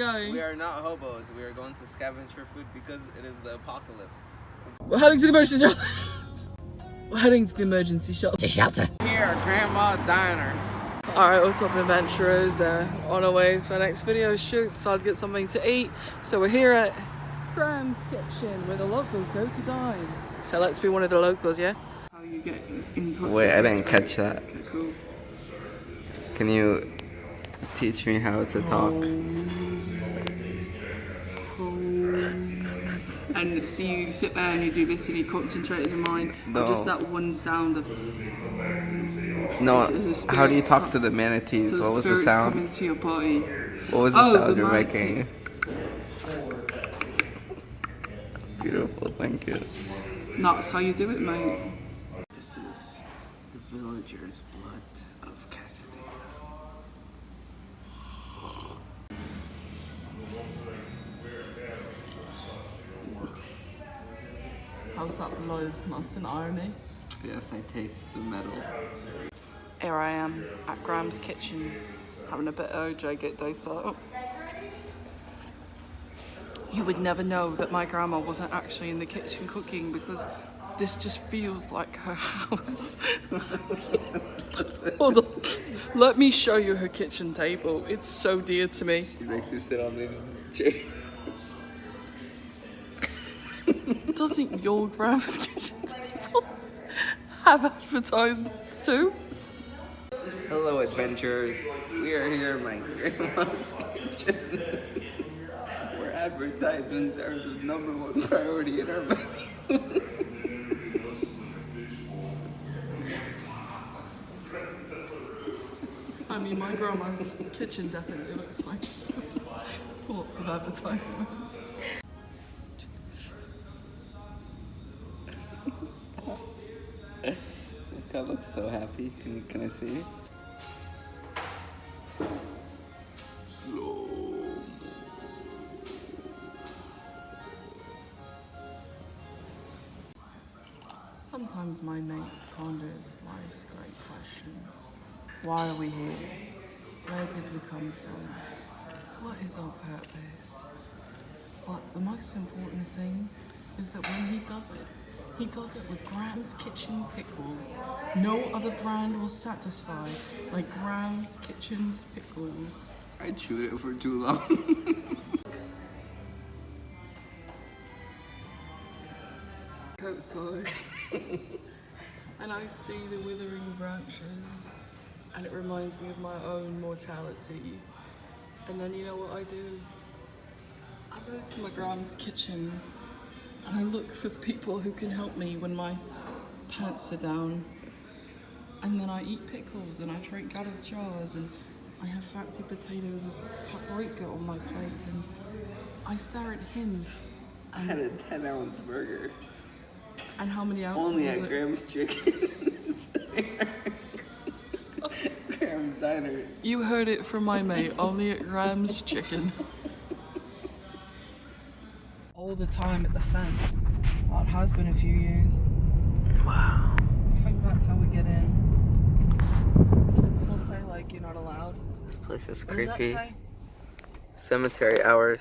Going. We are not hobos. We are going to scavenge for food because it is the apocalypse. We're heading to the emergency shelter. We're heading to the emergency shelter. Here at Grandma's Diner. Alright, what's up, adventurers? On our way for our next video shoot, decided to get something to eat. So we're here at Graham's Kitchen, where the locals go to dine. So let's be one of the locals, yeah? How you get in touch? Wait, I didn't catch that. Okay, cool. Can you teach me how to talk? And so you sit there and you do this and you concentrate in your mind on just that one sound of... No, how do you talk to the manatees? What was the sound? Coming to your body. What was the sound you're making? Beautiful, thank you. That's how you do it, mate. This is the villager's blood of Cassadaga. How's that blood? That's an irony. Yes, I taste the metal. Here I am at Graham's Kitchen, having a bit of OJ get day thought. You would never know that my grandma wasn't actually in the kitchen cooking because this just feels like her house. Hold on. Let me show you her kitchen table. It's so dear to me. She makes you sit on these chairs. Doesn't your Graham's Kitchen table have advertisements too? Hello, adventurers. We are here in my grandma's kitchen, where advertisements are the #1 priority in our menu. I mean, my grandma's kitchen definitely looks like this. Lots of advertisements. Stop. This guy looks so happy. Can I see it? Slow. Sometimes my mate ponders life's great questions. Why are we here? Where did we come from? What is our purpose? But the most important thing is that when he does it with Graham's Kitchen pickles. No other brand will satisfy like Graham's Kitchen's pickles. I chewed it for too long. Outside. And I see the withering branches, and it reminds me of my own mortality. And then you know what I do? I go to my Graham's Kitchen and I look for the people who can help me when my pants are down. And then I eat pickles and I drink out of jars and I have fancy potatoes with paprika on my plate and I stare at him. I had a 10-ounce burger. And how many ounces Only was at it? Graham's Chicken. Graham's Diner. You heard it from my mate, only at Graham's Chicken. All the time at the fence. Well, it has been a few years. Wow. I think that's how we get in. Does it still say like you're not allowed? This place is What does that creepy. say? Cemetery hours.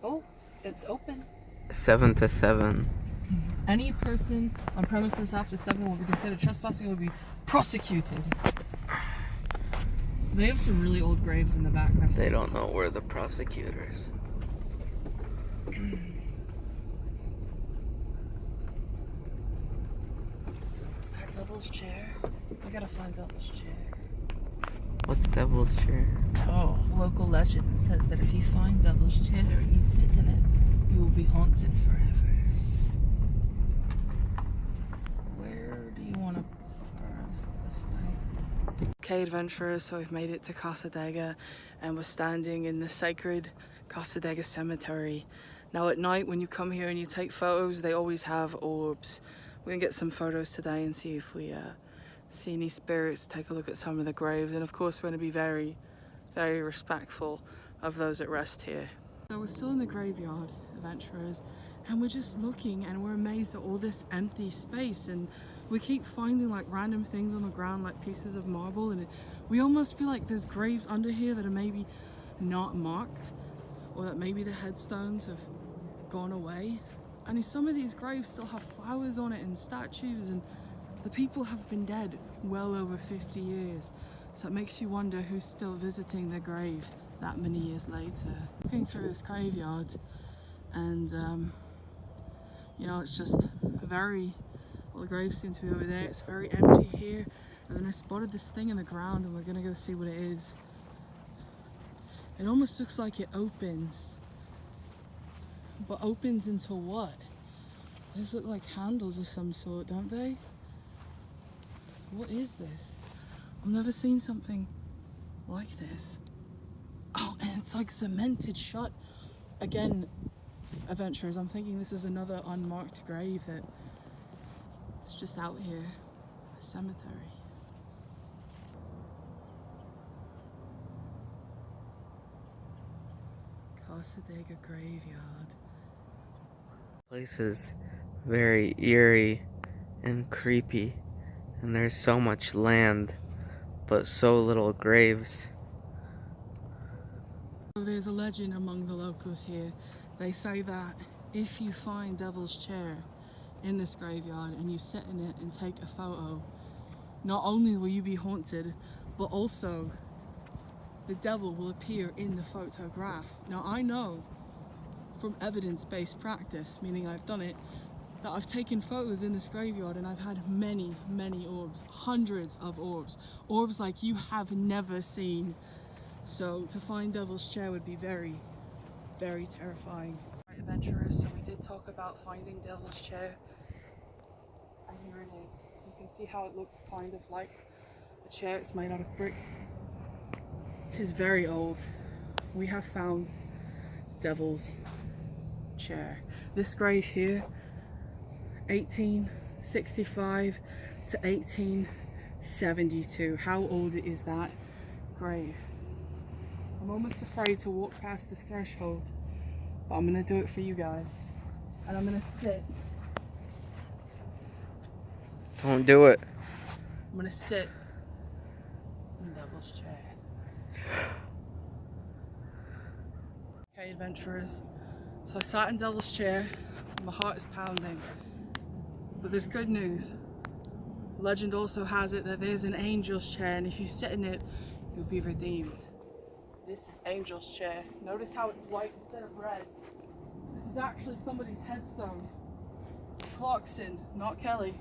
Oh, it's open. 7 to 7. Any person on premises after 7 will be considered trespassing and will be prosecuted. They have some really old graves in the back. They don't know we're the prosecutors. Is that Devil's Chair? We gotta find Devil's Chair. What's Devil's Chair? Oh, local legend says that if you find Devil's Chair and you sit in it, you will be haunted forever. Where do you want to... Let's go this way. Okay, adventurers, so we've made it to Cassadaga and we're standing in the sacred Cassadaga Cemetery. Now at night when you come here and you take photos, they always have orbs. We're gonna get some photos today and see if we see any spirits, take a look at some of the graves, and of course we're gonna be very, very respectful of those at rest here. So we're still in the graveyard, adventurers, and we're just looking and we're amazed at all this empty space, and we keep finding like random things on the ground like pieces of marble, and we almost feel like there's graves under here that are maybe not marked, or that maybe the headstones have gone away. And some of these graves still have flowers on it and statues, and the people have been dead well over 50 years. So it makes you wonder who's still visiting the grave that many years later. Looking through this graveyard, and you know, it's just very, well, the graves seem to be over there. It's very empty here. And then I spotted this thing in the ground, and we're gonna go see what it is. It almost looks like it opens. But opens into what? These look like handles of some sort, don't they? What is this? I've never seen something like this. Oh, and it's like cemented shut. Again, adventurers, I'm thinking this is another unmarked grave that is just out here, a cemetery. Cassadaga graveyard. Place is very eerie and creepy, and there's so much land, but so little graves. So there's a legend among the locals here. They say that if you find Devil's Chair in this graveyard and you sit in it and take a photo, not only will you be haunted, but also the devil will appear in the photograph. Now I know from evidence-based practice, meaning I've done it, that I've taken photos in this graveyard and I've had many, many orbs, hundreds of orbs, orbs like you have never seen. So to find Devil's Chair would be very, very terrifying. Right, adventurers, so we did talk about finding Devil's Chair, and here it is. You can see how it looks kind of like a chair. It's made out of brick. It is very old. We have found Devil's Chair. This grave here, 1865 to 1872. How old is that grave? I'm almost afraid to walk past this threshold, but I'm gonna do it for you guys. And I'm gonna sit. Don't do it. I'm gonna sit in Devil's Chair. Okay, adventurers. So I sat in Devil's Chair. My heart is pounding. But there's good news. Legend also has it that there's an angel's chair, and if you sit in it, you'll be redeemed. This is Angel's Chair. Notice how it's white instead of red. This is actually somebody's headstone. Clarkson, not Kelly.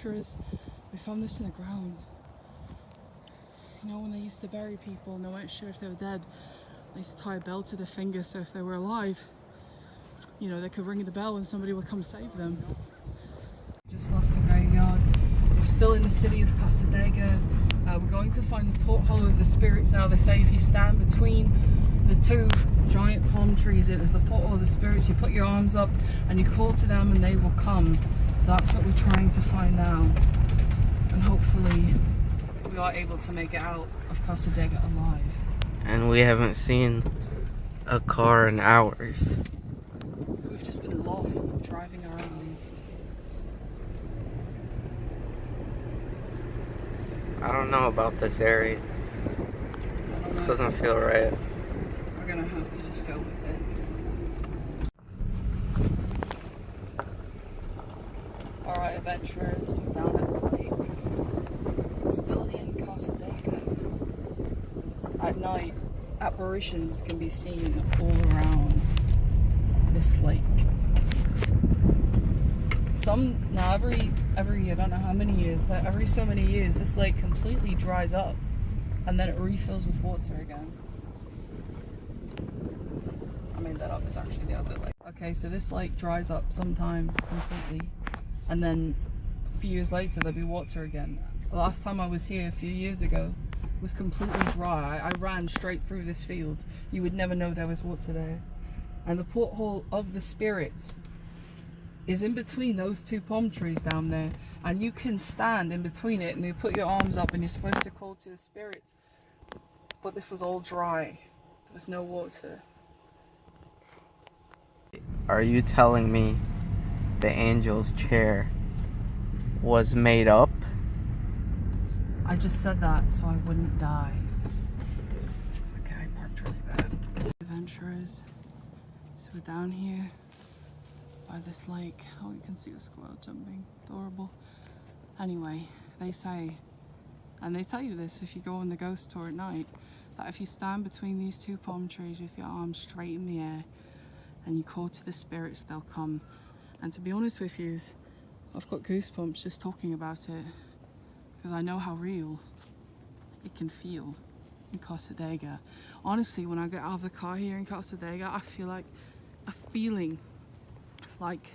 We found this in the ground. You know, when they used to bury people and they weren't sure if they were dead, they used to tie a bell to their finger so if they were alive, you know, they could ring the bell and somebody would come save them. Just left the graveyard. We're still in the city of Cassadaga. We're going to find the porthole of the spirits now. They say if you stand between the two giant palm trees, it is the porthole of the spirits. You put your arms up and you call to them and they will come. So that's what we're trying to find now. And hopefully we are able to make it out of Cassadaga alive. And we haven't seen a car in hours. We've just been lost driving around. I don't know about this area. This doesn't feel right. We're gonna have to just go with it. Alright, adventurers, we're down at the lake. Still in Cassadaga. At night, apparitions can be seen all around this lake. Now every I don't know how many years, but every so many years this lake completely dries up and then it refills with water again. I made that up, it's actually the other lake. Okay, so this lake dries up sometimes completely and then a few years later there'll be water again. The last time I was here a few years ago was completely dry. I ran straight through this field. You would never know there was water there. And the porthole of the spirits is in between those two palm trees down there, and you can stand in between it and you put your arms up and you're supposed to call to the spirits, but this was all dry. There was no water. Are you telling me the angel's chair was made up? I just said that so I wouldn't die. adventurers. So we're down here by this lake. Oh, you can see a squirrel jumping. Adorable. Anyway, they say, and they tell you this if you go on the ghost tour at night, that if you stand between these two palm trees with your arms straight in the air and you call to the spirits, they'll come. And to be honest with you, I've got goosebumps just talking about it, because I know how real it can feel in Cassadaga. Honestly, when I get out of the car here in Cassadaga, I feel like a feeling, like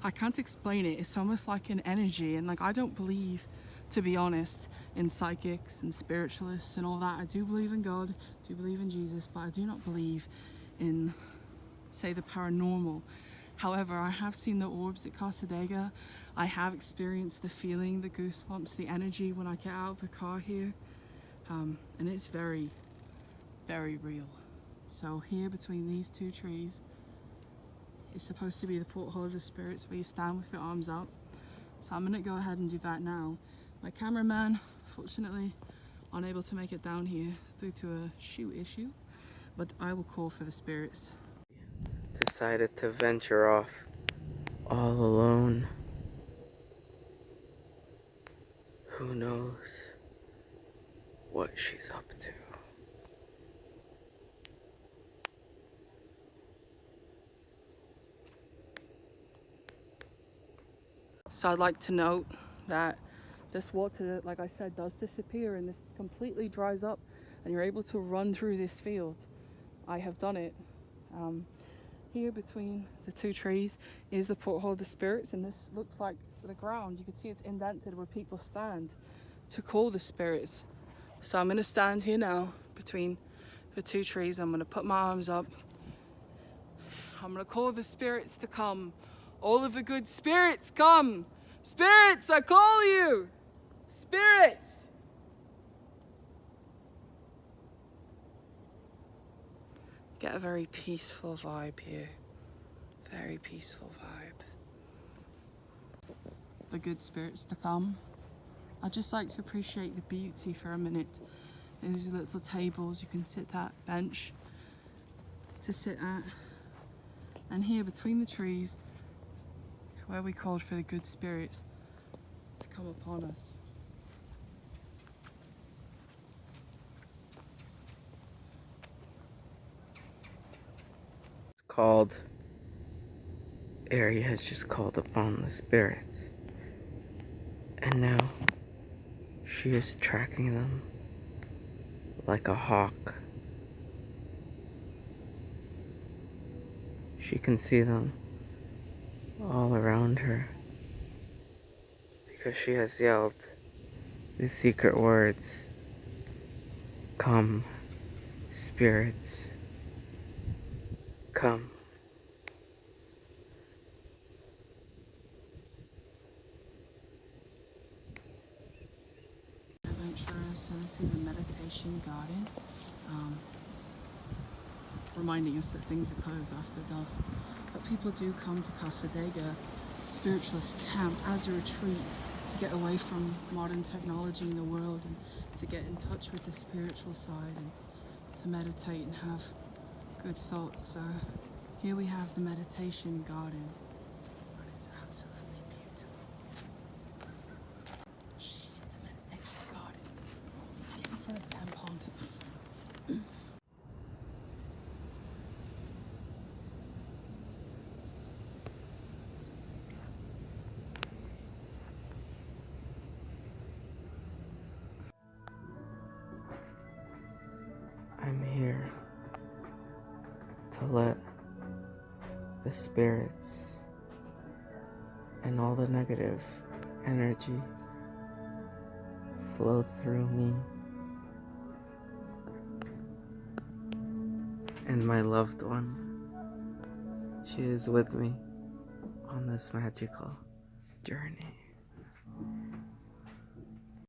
I can't explain it. It's almost like an energy, and like I don't believe, to be honest, in psychics and spiritualists and all that. I do believe in God, do believe in Jesus, but I do not believe in, say, the paranormal. However, I have seen the orbs at Cassadaga. I have experienced the feeling, the goosebumps, the energy when I get out of the car here. And it's very, very real. So here between these two trees is supposed to be the porthole of the spirits, where you stand with your arms up. So I'm gonna go ahead and do that now. My cameraman, fortunately, unable to make it down here due to a shoe issue, but I will call for the spirits. Decided to venture off all alone. Who knows what she's up to? So I'd like to note that this water, like I said, does disappear, and this completely dries up and you're able to run through this field. I have done it. Here between the two trees is the porthole of the spirits, and this looks like the ground. You can see it's indented where people stand to call the spirits. So I'm gonna stand here now between the two trees. I'm gonna put my arms up. I'm gonna call the spirits to come. All of the good spirits, come! Spirits, I call you! Spirits! Get a very peaceful vibe here. Very peaceful vibe. The good spirits to come. I'd just like to appreciate the beauty for a minute. There's little tables you can sit at, bench to sit at. And here between the trees is where we called for the good spirits to come upon us. Called, Arie has just called upon the spirits, and now she is tracking them like a hawk. She can see them all around her because she has yelled the secret words, "Come, spirits, come." Adventurers, so this is a meditation garden. It's reminding us that things are closed after dusk. But people do come to Cassadaga Spiritualist Camp as a retreat to get away from modern technology in the world and to get in touch with the spiritual side and to meditate and have good thoughts. So here we have the meditation garden. It's absolutely beautiful. Shh, it's a meditation garden. Get in front of the tampon. I'm here to let the spirits and all the negative energy flow through me and my loved one. She is with me on this magical journey.